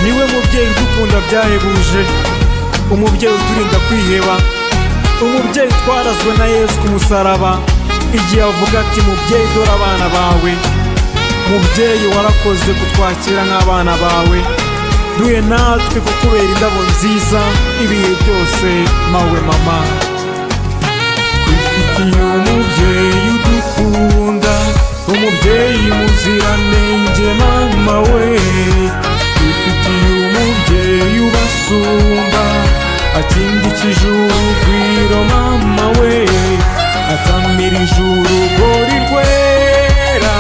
niwe mubyeyi udukunda byahebuje, umubyeyi uturinda kwiheba, umubyeyi twarazwe na Yesu ku musaraba, igihe avuga ati mubyeyi dore abana bawe. Mubyeyi warakoze kutwakira nk'abana bawe, duhe natwe kukubera indabo nziza ibihe byose mawe mama. Twifitiye umubyeyi udukunda, umubyeyi muziranenge mama we. Twifitiye umubyeyi ubasumba, akindikije urugwiro mama we, atamirije urugori rwera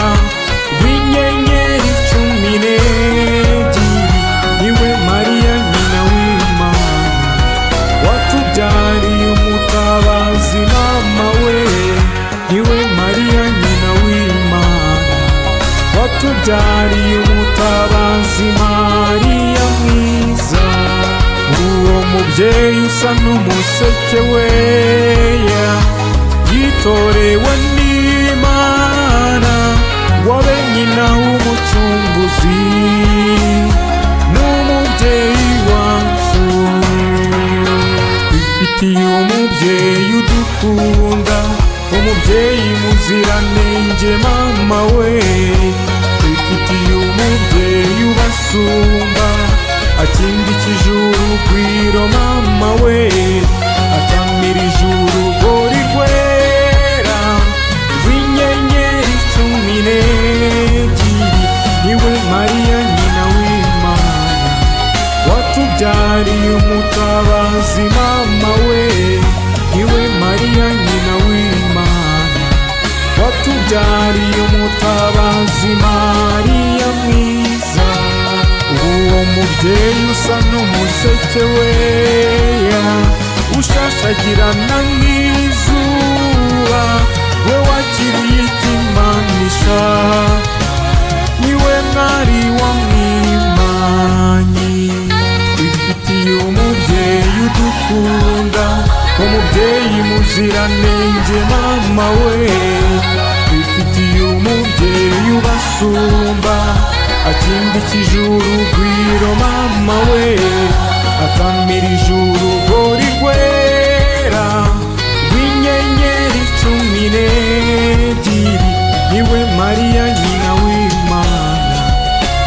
rw'inyenyeri 12. Niwe Mariya nyina w'Imana, watubyariye umutabazi mama we. Niwe Mariya nyina w'Imana, watubyariye umutabazi Mariya mwiza. Uwo mubyeyi usa n'umuseke weya, yitorewe n'Imana, wabe nyina w'umucunguzi, n'umubyeyi wacu. Twifitiye umubyeyi udukunda, umubyeyi muziranenge mama we. Twifitiye umubyeyi ubasumba, akindikije urugwiro mama we, atamirije urugori rwera rw'inyenyeri 12. Niwe Mariya nyina w'Imana, watubyariye umutabazi mama we. Niwe Mariya nyina w'Imana, watubyariye umutabazi Mariya mwiza. Uwo mubyeyi usa n'umuseke weya, ushashagirana nk'izuba, we wakiriye ikimanisha, niwe mwari wamwimanyi. Twifitiye umubyeyi udukunda, umubyeyi muziranenge mama we. Twifitiye umubyeyi ubasumba, akindikije urugwiro mama we, atamirije urugori rwera rw'inyenyeri 12. Niwe Mariya nyina w'Imana,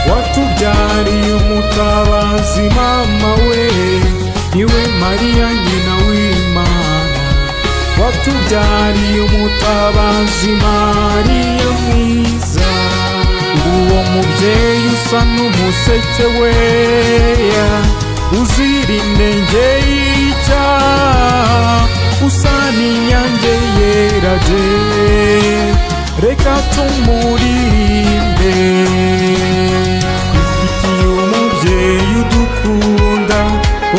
watubyariye umutabazi mama we. Niwe Mariya nyina w'Imana, watubyariye umutabazi Mariya mwiza. Uwo mubyeyi usa n'umuseke weya, uzira inenge y'icyaha, usa n'inyange yera de, reka tumuririmbe. Twifitiye umubyeyi udukunda,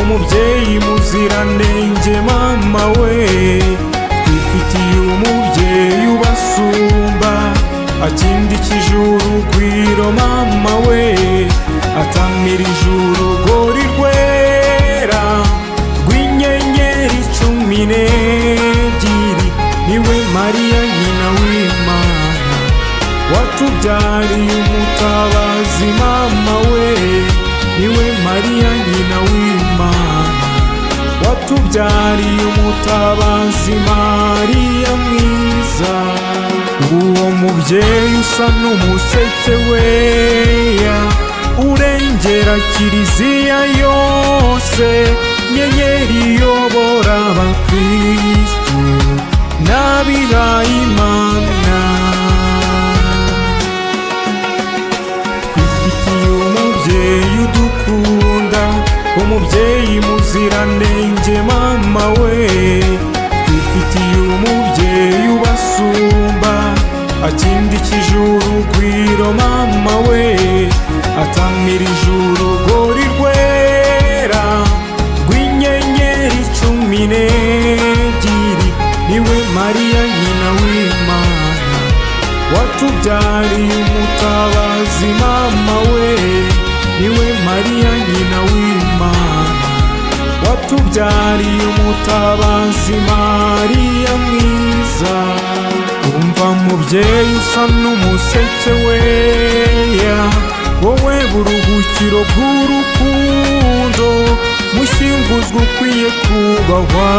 umubyeyi muziranenge mama we. Twifitiye umubyeyi ubasumba, akindikije urugwiro mama we, atamirije urugori rwera rw'inyenyeri 12. Niwe Mariya nyina w'Imana, watubyariye umutabazi mama we. Niwe Mariya nyina w'Imana, watubyariye umutabazi Mariya mwiza. Uwo mubyeyi usa n'umuseke weya, urengera kiliziya yose, nyenyeri iyobora abakristu n'abihaye Imana. Twifitiye umubyeyi udukunda, umubyeyi muziranenge mama we. Twifitiye umubyeyi ubasumba, akindikije urugwiro mama we, atamirije urugori rwera rw'inyenyeri 12. Niwe Mariya nyina w'Imana, watubyariye umutabazi mama we. Niwe Mariya nyina w'Imana, watubyariye umutabazi Mariya mwiza. Umva mubyeyi usa n'umuseke weya, wowe buruhukiro bw'urukundo, mushyinguzwa ukwiye kubahwa,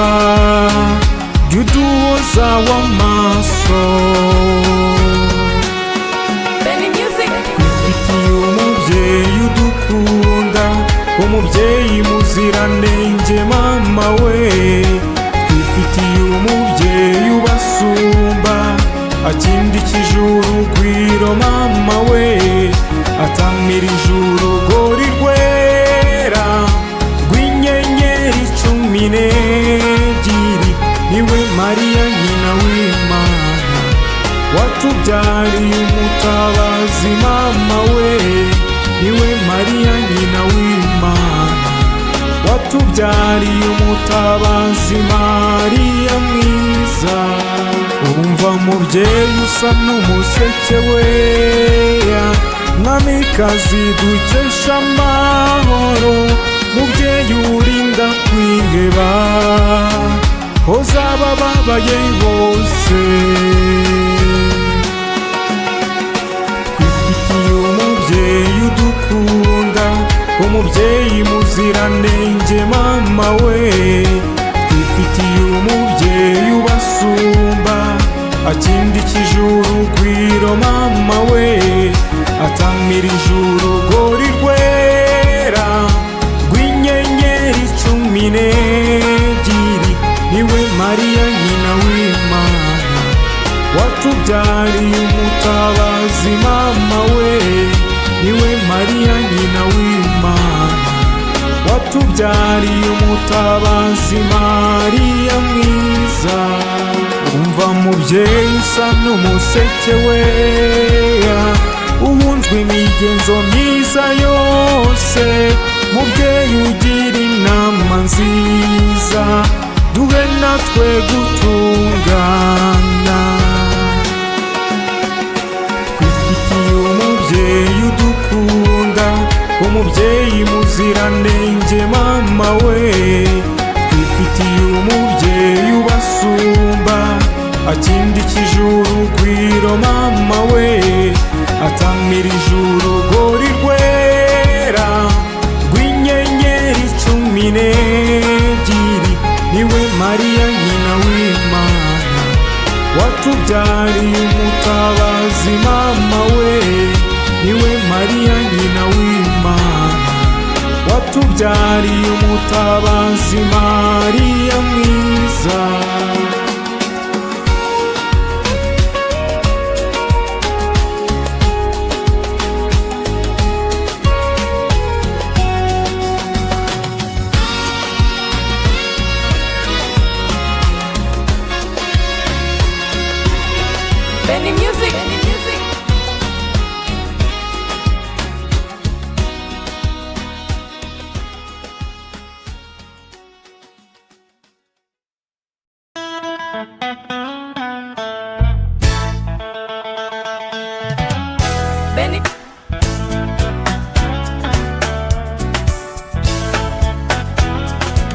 jya uduhoza w'amaso. twifitiye umubyeyi udukunda, umubyeyi muziranenge mama we, twifitiye umubyeyi ubasumba, akindikije urugwiro mama we, atamirije urugori rwera rw'inyenyeri 12, niwe Mariya nyina w'Imana, watubyariye umutabazi mama we, niwe Mariya nyina w'Imana, watubyariye umutabazi Mariya mwiza. Urumva mubyeyi usa n'umuseke weya, mwamikazi dukesha amahoro, mubyeyi urinda kwiheba, hoza abababaye bose. twifitiye umubyeyi udukunda, umubyeyi muziranenge mama we, twifitiye umubyeyi ubasumba, akindikije urugwiro mama we, atamirije urugori rwera rw'inyenyeri 12, niwe Mariya nyina w'Imana, watubyariye umutabazi mama we, niwe Mariya nyina w'Imana, watubyariye umutabazi Mariya mwiza. umva mubyeyi usa n'umuseke weya, uhunzwe imigenzo myiza yose, mubyeyi ugira inama nziza, duhe natwe gutungana. twifitiye umubyeyi udukunda, umubyeyi muziranenge mama we, twifitiye umubyeyi ubasumba, akindikije urugwiro mama we, atamirije urugori rwera rw'inyenyeri 12, niwe Mariya nyina w'Imana, watubyariye umutabazi mama we, niwe Mariya nyina w'Imana, watubyariye umutabazi Mariya mwiza. Benny Music. Benny.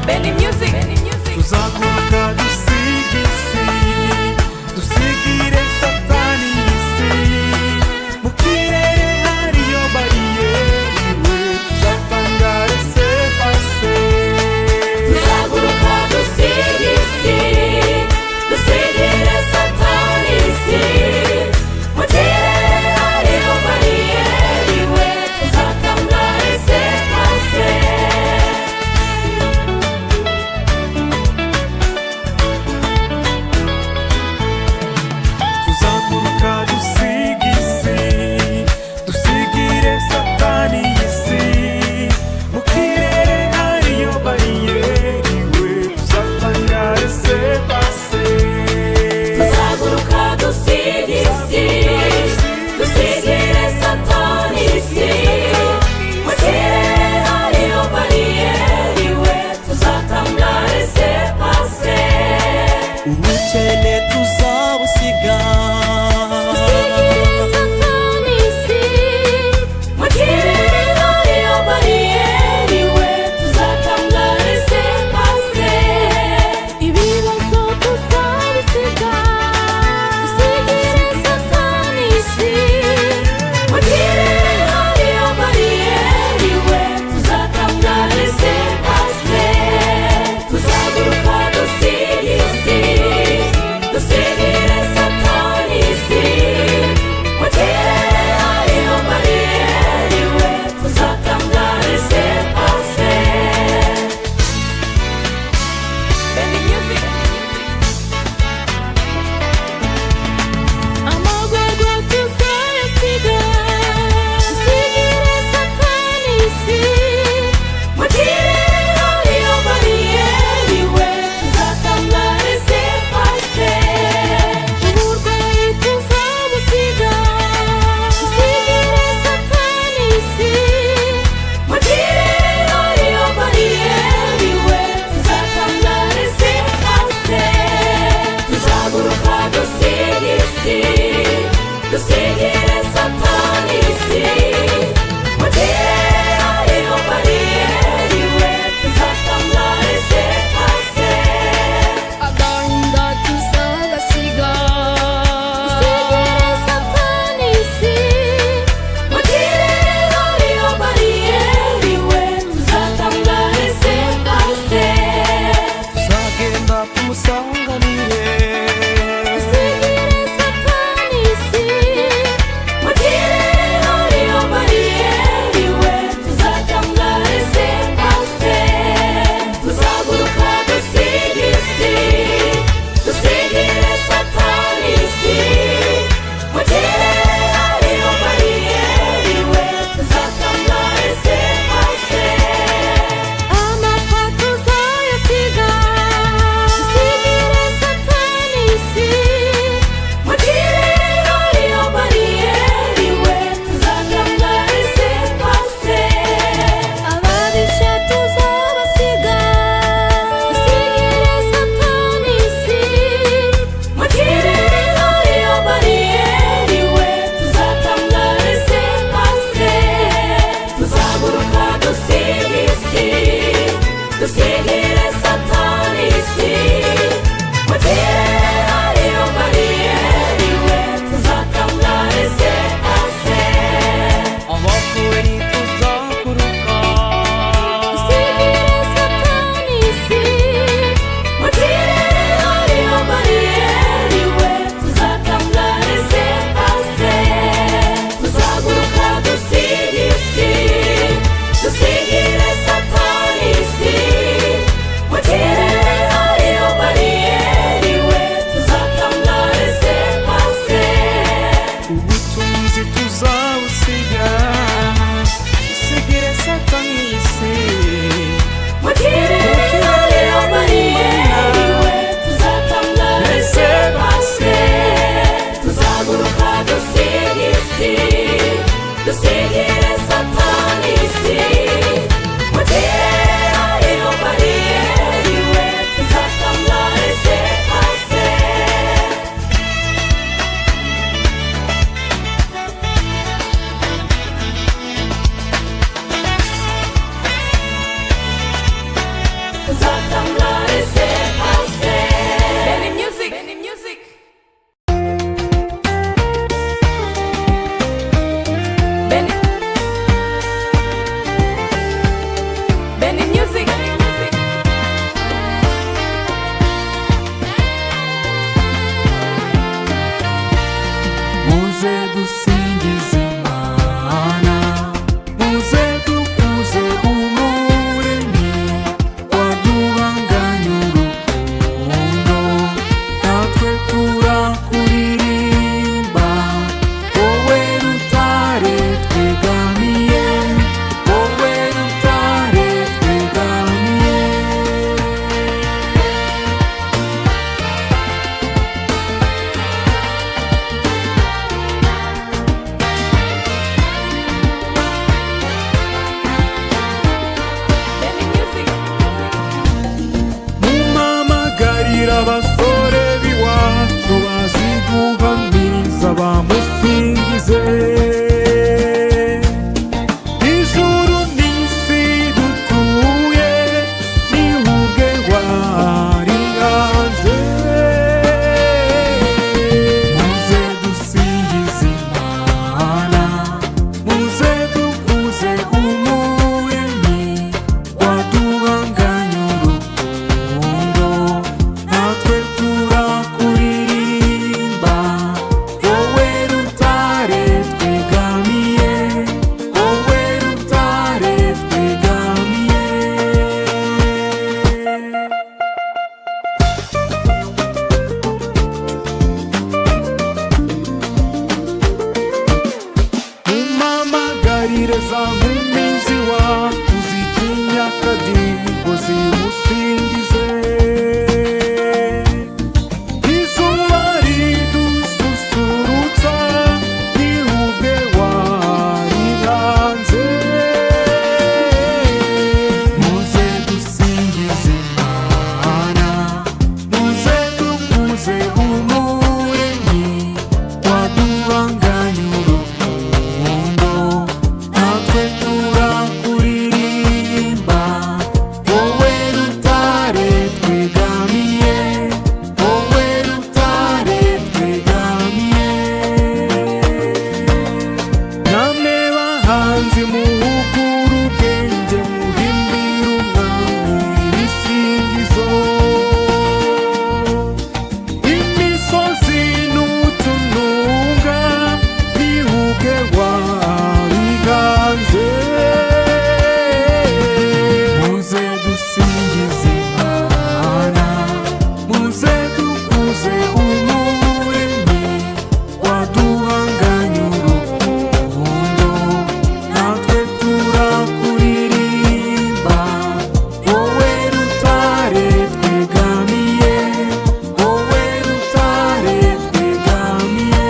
Benny Music. tuzaguruka dusiga isi, dusigire satani isi, mu kirere hariyo bariyeri we, tuzatangare sepase. Tuzaguruka dusiga isi, dusigire satani isi, mu kirere hariyo bariyeri ubutunzi tuzabusiga, dusigire Satani isi. Mu kirere hariyo Mariya, iwe tuzatanga resepase, tuzaguruka dusiga isi, dusigire Satani isi. Mu kirere hariyo Mariya, iwe tuzatanga resepase. Benny Music, Benny Music. Benny, Benny Music, Benny Music. Muze dusingize Imana, muze dukuze Umuremyi waduhanganye urukundo, natwe turakuririmba, wowe rutare twegamiye, wowe rutare twegamiye. Benny Music. Mumamagarira abasore b'iwacu bazi guhamiriza bamusingize. Ijuru n'isi dutuye ni ubwe warihanze. Muze dusingize Imana, muze dukuze Umuremyi waduhanganye urukundo, natwe turakuririmba, wowe rutare twegamiye, wowe rutare twegamiye. Mumamagarire za nkumi z'iwacu zitinya akadiho zimusingize. Izuba ridususurutsa ni ubwe warihanze. Muze dusingize Imana, muze dukuze Umuremyi waduhanganye urukundo, natwe turakuririmba, wowe rutare twegamiye, wowe rutare twegamiye. Namwe bahanzi muhugure ubwenge, muhimbire Umwami ibisingizo. Imisozi n'utununga ni ubwe wabiganze. Muze dusingize Imana, muze dukuze Umuremyi waduhanganye urukundo, natwe turakuririmba, wowe rutare twegamiye, wowe rutare twegamiye.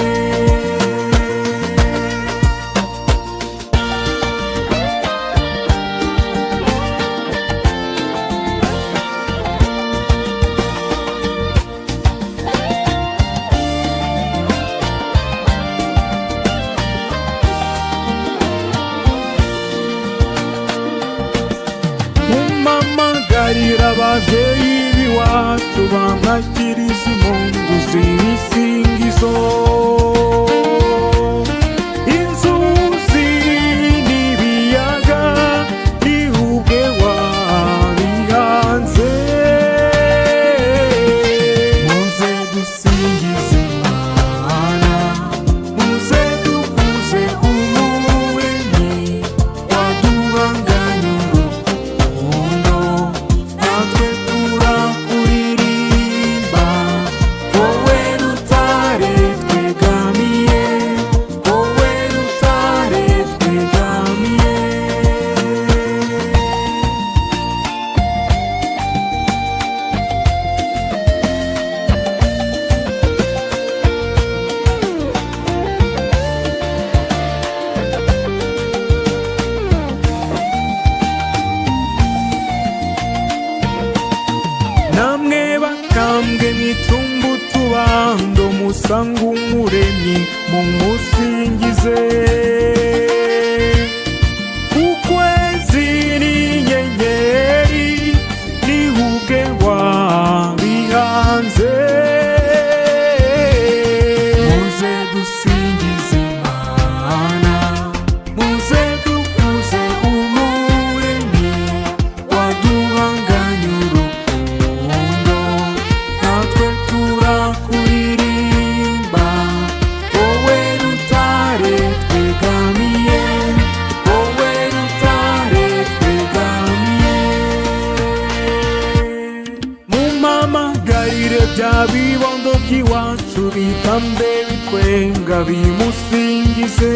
Mumamagarira ababyeyi b'iwacu bamwakiriza impundu z'ibisingizo. Inzuzi n'ibiyaga ni ubwe wabihanze. Muze dusingize Imana, muze dukuze Umuremyi waduhanganye urukundo, natwe turakuririmba, wowe rutare twe musanga umuremyi mumusingize. Ukwezi n'inyenyeri nihugengwa bihanze, muze dusingize Imana, muze dukuze umuremyi waduhanganye urukundo, natwe turakuririmba, wowe rutare twegamiye, wowe rutare twegamiye. Mumpamagarire bya bibondo by'iwacu bitambe bikwenga bimusingize,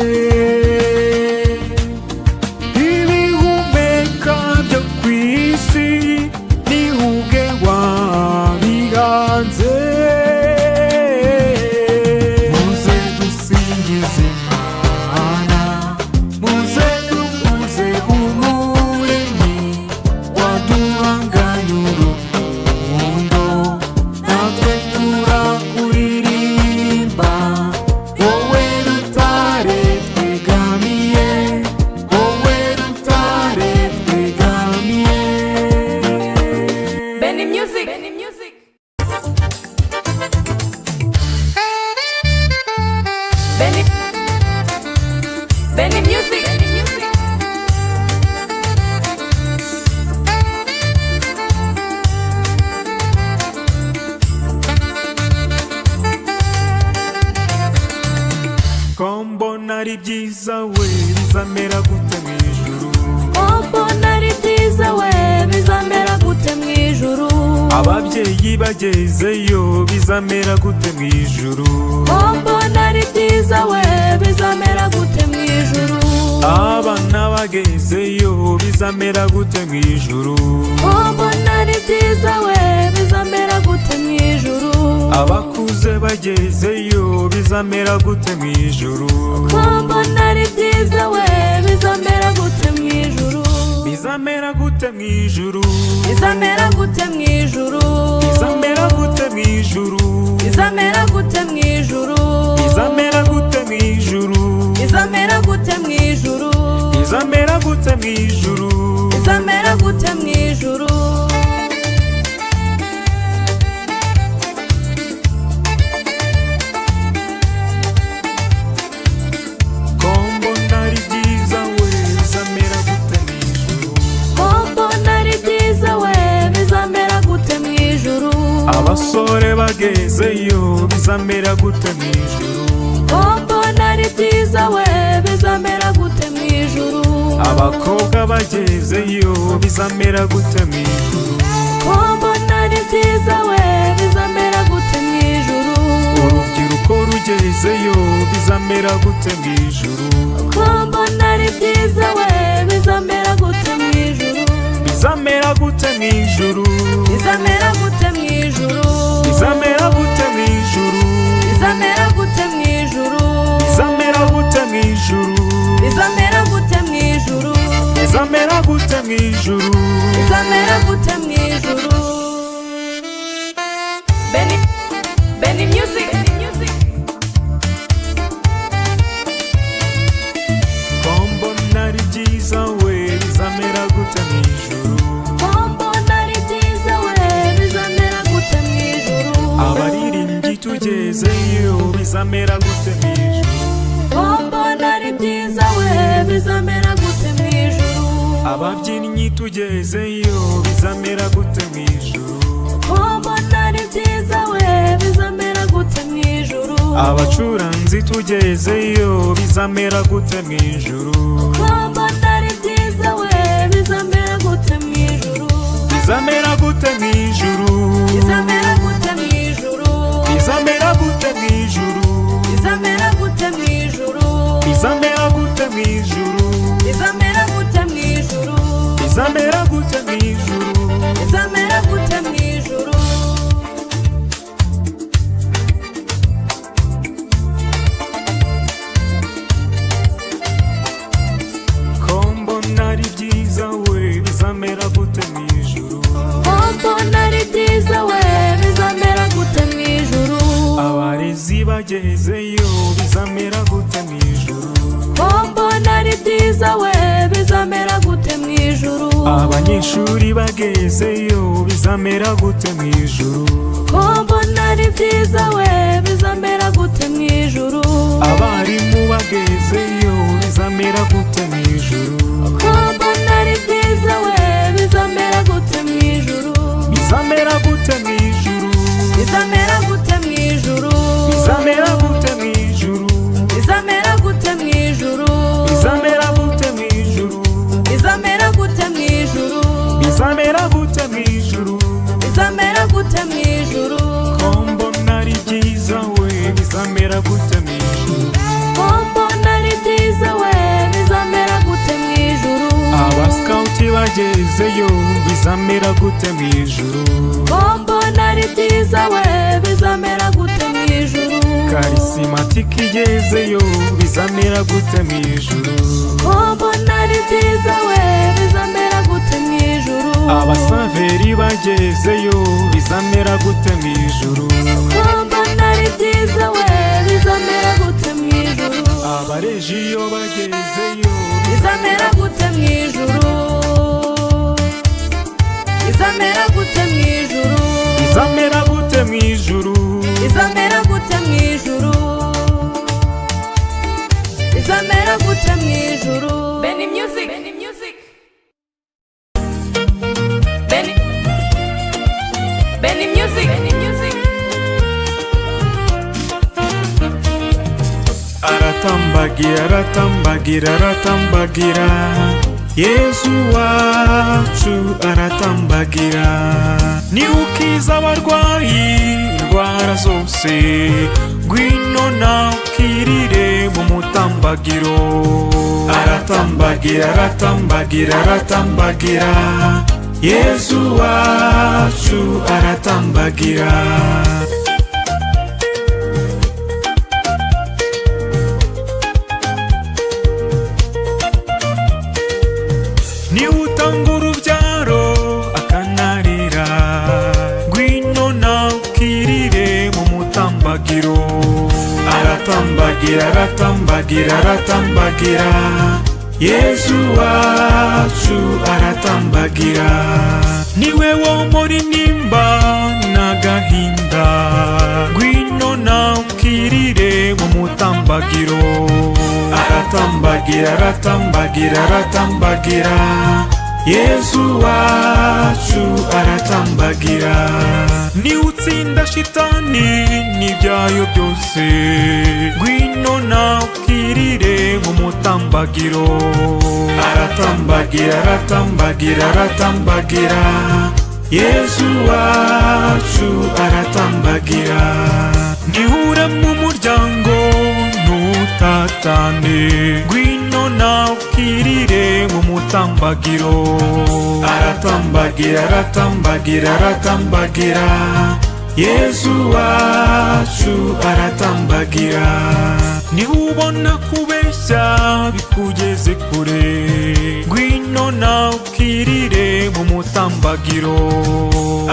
ibihumeka byo ku isi nihugengwa bihanze, muze dusingize Imana, muze dukuze umuremyi waduhanganye urukundo, natwe turakuririmba, wowe rutare twegamiye, wowe rutare twegamiye. Benny Music. Benny Music. Benny. Benny Music. Benny Music. Ko mbona ari byiza we bizamera gute mu ijuru, Mbona ari byiza we bizamera gute mu ijuru, ababyeyi bagezeyo bizamera gute mu ijuru, mbona ari byiza we bizamera gute mu ijuru, abana bagezeyo bizamera gute mu ijuru, mbona ari byiza we bizamera gute mu ijuru, abakuze bagezeyo bizamera gute mu ijuru, mbona ari byiza we bizamera gute mu ijuru, bizamera gute mu ijuru, bizamera gute mu ijuru, bizamera gute mu ijuru, bizamera gute mu ijuru, bizamera gute mu ijuru, bizamera gute mu ijuru, bizamera gute mu ijuru, bizamera gute mu ijuru. ko mbona ari byiza we bizamera gute mu ijuru, mbona ari byiza we bizamera gute mu ijuru, abasore bagezeyo bizamera gute mu ijuru, mbona ari byiza we bizamera gute mu ijuru, abakobwa bagezeyo bizamera gute mu ijuru, mbona ari byiza we bizamera gute mu ijuru, urubyiruko rugezeyo bizamera gute mu ijuru, mbona ari byiza we bizamera gute mu ijuru, bizamera gute mu ijuru, bizamera gute mu ijuru, bizamera gute mu ijuru, bizamera gute mu ijuru, bizamera gute mu ijuru, bizamera gute mu ijuru, bizamera gute mu ijuru, bizamera gute mu ijuru. Benny. Benny Music. Benny Music. ko mbona ari byiza we bizamera gute mu ijuru, mbona ari byiza we bizamera gute mu ijuru, abaririmbyi tugezeyo bizamera gute mu ijuru, mbona ari byiza we bizamera gute mu ijuru, ababyinnyi tugezeyo bizamera gute mu ijuru, mbona ari byiza we bizamera gute mu ijuru, abacuranzi tugezeyo bizamera gute mu ijuru, mbona ari byiza we bizamera gute mu ijuru, bizamera gute mu ijuru, bizamera gute mu ijuru, bizamera gute mu ijuru, bizamera gute mu ijuru, bizamera gute mu ijuru, bizamera gute mu ijuru, bizamera gute mu ijuru, bizamera gute mu ijuru. ko mbona ari byiza we bizamera gute mu ijuru, mbona ari byiza we bizamera gute mu ijuru, abarezi bagezeyo ijuru abanyeshuri bagezeyo bizamera gute mu ijuru ko mbona ari byiza we bizamera gute mu ijuru abarimu bagezeyo bizamera gute mu ijuru ko mbona ari byiza we bizamera gute mu ijuru bizamera gute mu ijuru bizamera gute mu ijuru bizamera gute mu ijuru bizamera gute mu ijuru bizamera gute mu ijuru bizamera gute mu ijuru bizamera gute mu ijuru bizamera gute mu ijuru ko mbona ari byiza we bizamera gute mu ijuru ko mbona ari byiza we bizamera gute mu ijuru abasikawuti bagezeyo bizamera gute mu ijuru ko mbona ari byiza we bizamera gute mu ijuru karisimatiki igezeyo bizamera gute mu ijuru ko mbona ari byiza we bizamera gute mu ijuru abasaveri bagezeyo bizamera gute mu ijuru ko mbona ari byiza we bizamera gute mu ijuru abarejiyo bagezeyo bizamera gute mu ijuru bizamera gute mu ijuru bizamera gute mu ijuru bizamera gute mu ijuru bizamera gute mu ijuru Benny Music Benny Music Benny Benny Music Benny Music aratambagira aratambagira aratambagira Yesu wacu aratambagira ni ukiza abarwayi indwara zose ngwino nawe ukirire mu mutambagiro aratambagira aratambagira aratambagira Yesu wacu aratambagira ni utanga urubyaro akanarira ngwino nawe ukirire mu mutambagiro aratambagira aratambagira aratambagira Yesu wacu aratambagira niwe wo muri nimba n'agahinda ngwino nawe ukirire mu mutambagiro aratambagira aratambagira aratambagira Yesu wacu aratambagira ni utsinda shitani n'ibyayo byose ngwino nawe ukirire mu mutambagiro aratambagira aratambagira aratambagira Yesu wacu aratambagira nihure mu muryango ntutatane ngwino nawe ukirire mu mutambagiro aratambagira aratambagira aratambagira Yesu wacu aratambagira nihubona kubeshya bikugeze kure ngwino nawe ukirire mu mutambagiro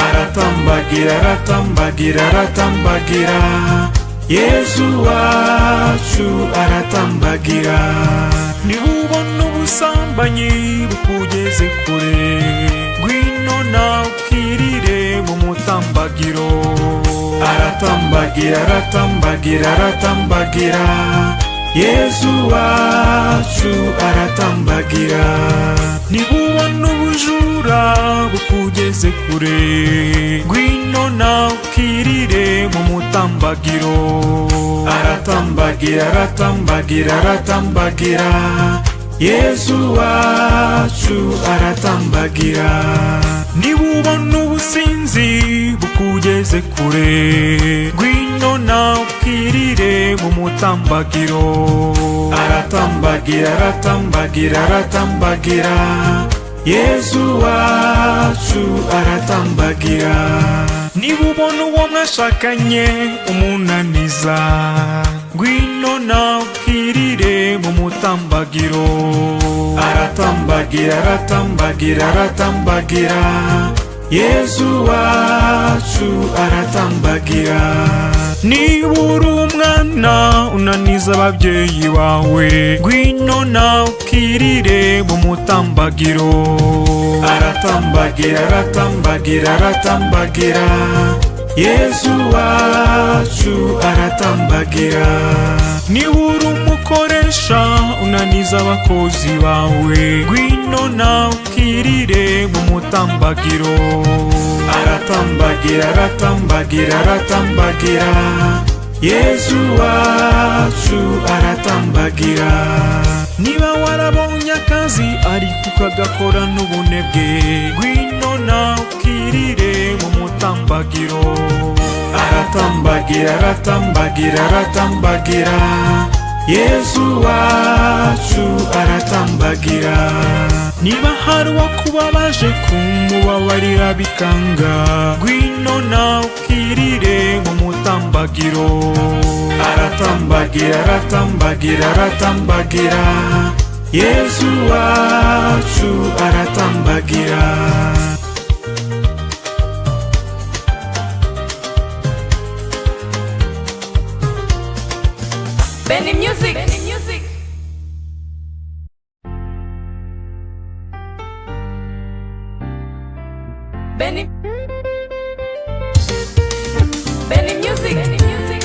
aratambagira aratambagira aratambagira Yesu wacu aratambagira nihubona ubusambanyi bukugeze kure ngwino nawe ukirire mu mutambagiro aratambagira aratambagira aratambagira Yesu wacu aratambagira nihubona ubujura bukugeze kure ngwino nawe ukirire mu mutambagiro aratambagira aratambagira aratambagira Yesu wacu aratambagira nibubona ubusinzi bukugeze kure ngwino nawe ukirire mu mutambagiro aratambagira aratambagira aratambagira Yesu wacu aratambagira nibubona uwo mwashakanye umunaniza ngwino nawe ukirire mu mutambagiro aratambagira aratambagira aratambagira Yesu wacu aratambagira. Niba uri umwana unaniza ababyeyi bawe, ngwino nawe ukirire mu mutambagiro. Aratambagira, aratambagira, aratambagira, Yesu wacu aratambagira. Niba uri umukoresha unaniza abakozi bawe, ngwino nawe ukirire mu mutambagiro. Aratambagira, aratambagira, aratambagira, Yesu wacu aratambagira. Niba warabonye akazi ariko ukagakora n'ubunebwe, ngwino nawe ukirire mu mutambagiro. Aratambagira, aratambagira, aratambagira, Yesu wacu aratambagira. Niba hari uwakubabaje kumubabarira bikanga, ngwino nawe ukirire mu mutambagiro. Aratambagira, aratambagira, aratambagira, Yesu wacu aratambagira. Benny Music. Benny Music. Benny. Benny Music. Benny Music.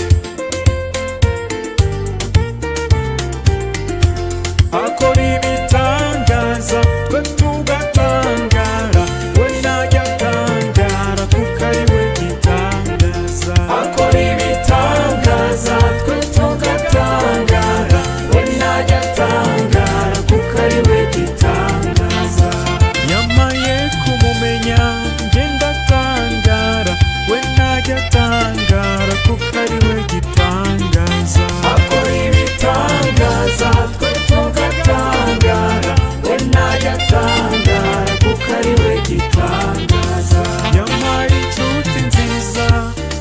Akora ibitangaza twe tugatangara, we najya atangara kuko ari we gitangaza. Akora ibitangaza twe tugatangara, we najya atangara kuko ari we gitangaza. Nyamaye kumumenya ngenda atangara, we najya atangara kuko ari we gitangaza. Akora ibitangaza twe tugatangara, we najya atangara kuko ari we gitangaza. Nyamaye inshuti nziza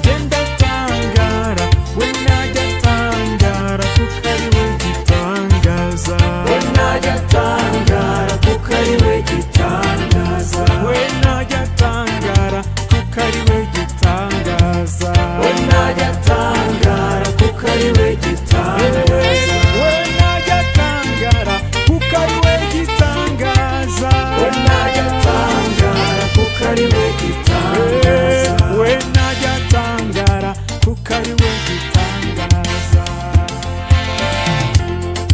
ngenda atangara, we najya atangara kuko ari we gitangaza. We najya atangara kuko ari we gitangaza. We najya atangara kuko ari we gitangaza. We najya atangara kuko ari we gitangaza. We najya atangara kuko ari we gitangaza. We najya atangara kuko ari we gitangaza. We najya atangara kuko ari we gitangaza.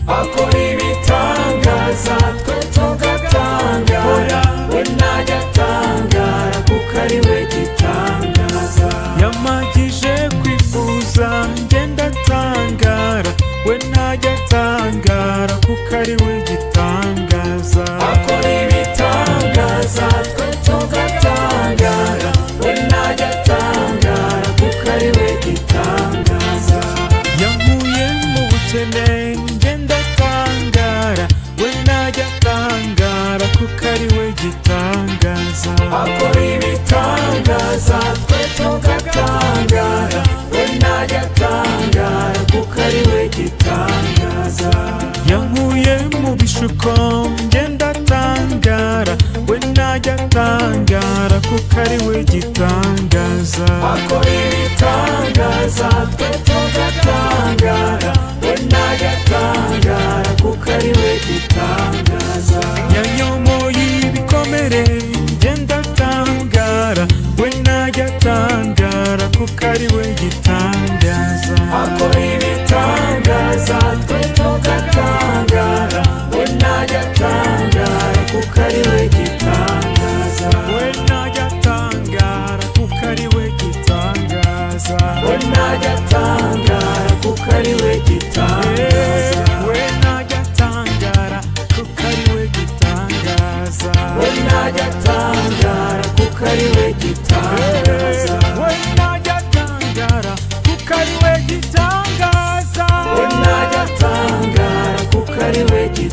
Akora ibitangaza twe tugatangara, we najya atangara kuko ari we gitangaza. Yamagije kwifuza ngenda atangara, we najya atangara kuko ari we gitangaza. Akora ibitangaza twe tugatangara, we najya atangara kuko ari we gitangaza. Yankuye mu bukene ngenda atangara, we najya atangara kuko ari we gitangaza. Akora ibitangaza twe tugatangara, we najya atangara kuko ari we gitangaza. Yankuye mu bishuko ngenda atangara, we najya atangara kuko ari we gitangaza. Akora ibitangaza twe tugatangara, we najya atangara kuko ari we gitangaza. Yanyomoye ibikomere ngenda atangara, we najya atangara kuko ari we gitangaza. Akora ibitangaza twe tugatangara, we najya atangara kuko ari we gitangaza. We najya atangara kuko ari we gitangaza. We najya atangara kuko ari we gitangaza. We najya atangara kuko ari we gitangaza. We najya atangara kuko ari we gitangaza. We najya atangara kuko ari we gitangaza. We najya atangara kuko ari we gitangaza.